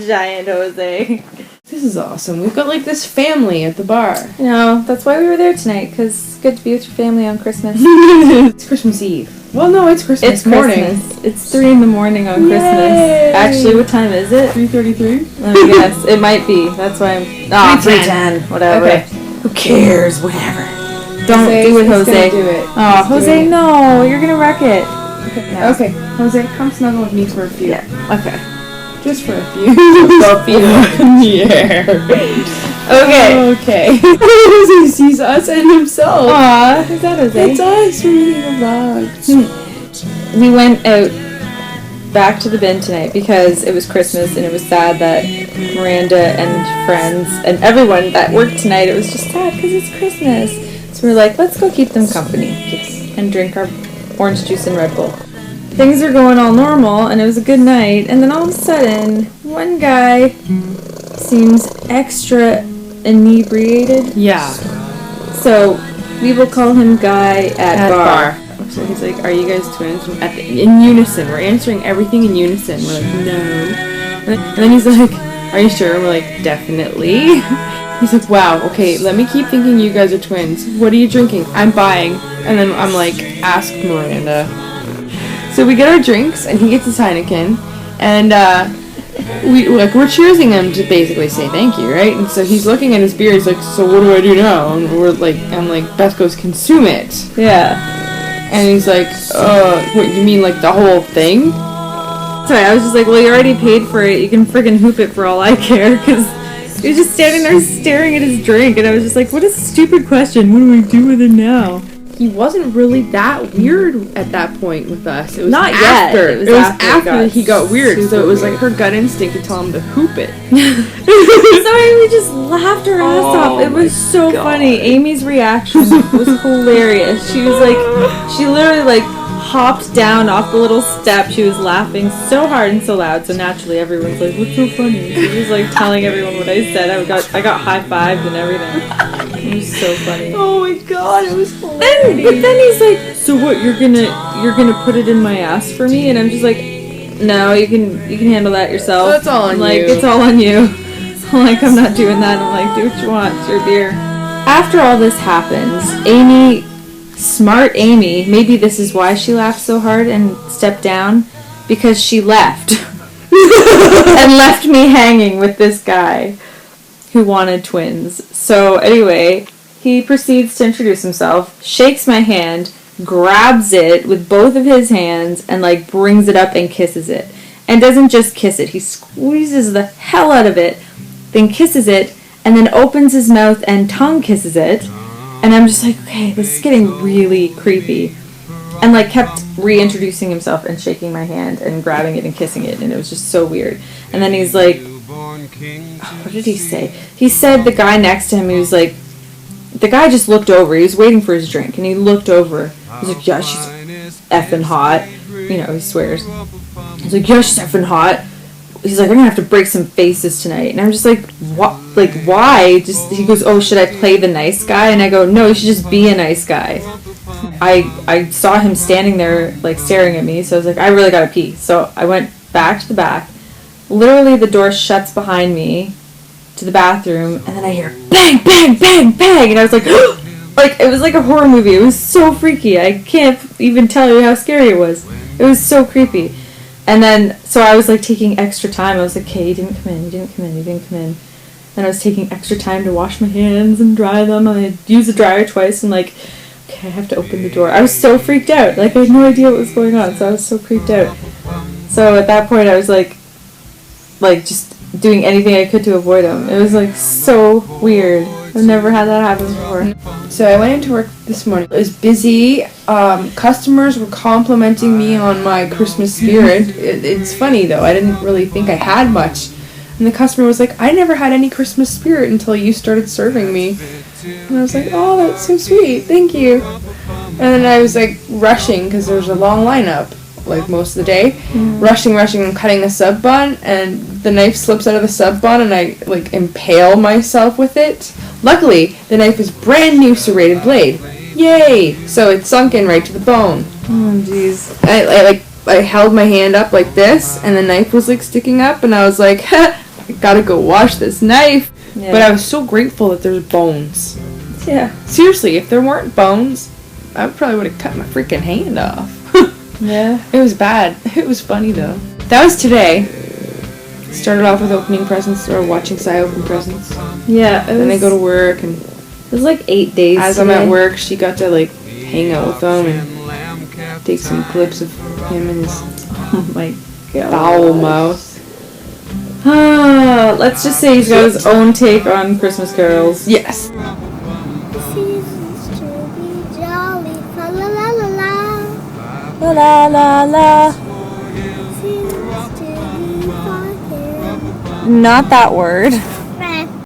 Giant Jose. This is awesome. We've got like this family at the bar. No, that's why we were there tonight, because it's good to be with your family on Christmas. It's Christmas Eve. Well, no, it's Christmas morning. Christmas. It's 3 in the morning on Yay! Christmas. Actually, what time is it? 3:33? Let me guess. It might be. That's why I'm... 3:10. Whatever. Okay. Who cares? Whatever. Don't do it, Jose. Do it. Oh, Jose, no. You're going to wreck it. Okay. No. Okay. Jose, come snuggle with me for a few. Yeah. Okay. Just for a few. A few. Yeah. Okay. Okay. He sees us and himself. Aw, is that Jose? It's us. We're reading the vlog. We went out back to the bin tonight because it was Christmas and it was sad that Miranda and friends and everyone that worked tonight, it was just sad because it's Christmas. So we're like, let's go keep them company and drink our orange juice and Red Bull. Things are going all normal and it was a good night, and then all of a sudden one guy seems extra inebriated. Yeah. So we will call him Guy at bar. So he's like, "Are you guys twins?" In unison. We're answering everything in unison. We're like, "No." And then he's like, "Are you sure?" And we're like, "Definitely." He's like, "Wow, okay, let me keep thinking you guys are twins. What are you drinking?" "I'm buying." And then I'm like, "Ask Miranda." So we get our drinks, and he gets his Heineken, and we're cheersing him to basically say thank you, right? And so he's looking at his beer. He's like, "So what do I do now?" And I'm like, Beth goes, "Consume it." Yeah. And he's like, what, you mean like the whole thing?" Sorry, I was just like, well, you already paid for it. You can friggin' hoop it for all I care, because he was just standing there staring at his drink, and I was just like, what a stupid question. What do we do with it now? He wasn't really that weird at that point with us. It was Not after. yet. It was after he got weird. So it was like her gut instinct to tell him to hoop it. Sorry, we just laughed our ass off. It was so God. funny. Amy's reaction was hilarious. She was like, she literally like hopped down off the little step. She was laughing so hard and so loud. So naturally, everyone's like, "What's so funny?" She was like telling everyone what I said. I got high-fived and everything. It was so funny. Oh my god, it was hilarious. But then he's like, "So what? You're gonna put it in my ass for me?" And I'm just like, "No, you can handle that yourself." That's all on like, you. It's all on you. I'm like, I'm not doing that. I'm like, do what you want. It's your beer. After all this happens, Amy, smart Amy, maybe this is why she laughed so hard and stepped down, because she left. And left me hanging with this guy who wanted twins. So anyway, he proceeds to introduce himself, shakes my hand, grabs it with both of his hands, and like brings it up and kisses it. And doesn't just kiss it, he squeezes the hell out of it, then kisses it, and then opens his mouth and tongue kisses it. And I'm just like, okay, this is getting really creepy. And like kept reintroducing himself and shaking my hand and grabbing it and kissing it, and it was just so weird. And then he's like, what did he say? He said the guy next to him, he was like, the guy just looked over. He was waiting for his drink, and he looked over. He's like, "Yeah, she's effing hot." You know, he swears. He's like, "Yeah, she's effing hot." He's like, "I'm gonna have to break some faces tonight." And I'm just like, what? Like, why? Just, he goes, "Oh, should I play the nice guy?" And I go, "No, you should just be a nice guy." I saw him standing there, like, staring at me, so I was like, I really gotta pee. So I went back to the back. Literally, the door shuts behind me to the bathroom, and then I hear bang, bang, bang, bang, and I was like, like, it was like a horror movie. It was so freaky. I can't even tell you how scary it was. It was so creepy. And then, so I was like taking extra time. I was like, okay, you didn't come in. Then I was taking extra time to wash my hands and dry them. And I used the dryer twice, and like, okay, I have to open the door. I was so freaked out. Like, I had no idea what was going on, so I was so freaked out. So at that point, I was like just doing anything I could to avoid him. It was like so weird. I've never had that happen before. So I went into work this morning. It was busy. Customers were complimenting me on my Christmas spirit. It's funny though. I didn't really think I had much. And the customer was like, "I never had any Christmas spirit until you started serving me." And I was like, "Oh, that's so sweet. Thank you." And then I was like rushing because there was a long lineup, like most of the day. Rushing, I'm cutting a sub bun, and the knife slips out of the sub bun, and I like impale myself with it. Luckily, the knife is brand new serrated blade. Yay! So it sunk in right to the bone. Oh, jeez. I held my hand up like this, and the knife was like sticking up, and I was like, I gotta go wash this knife. Yeah. But I was so grateful that there's bones. Yeah. Seriously, if there weren't bones, I probably would have cut my freaking hand off. Yeah. It was bad. It was funny though. That was today. Started off with opening presents or watching Sai open presents. Yeah. Then I go to work, and It was like 8 days. as today. I'm at work, she got to like hang out with them and take some clips of him and his Oh my god. foul mouth. Ah, let's just say he's got his own take on Christmas carols. Yes. Seasons to be jolly, fa la la la la. La la la la. Seasons to be fun. Not that word.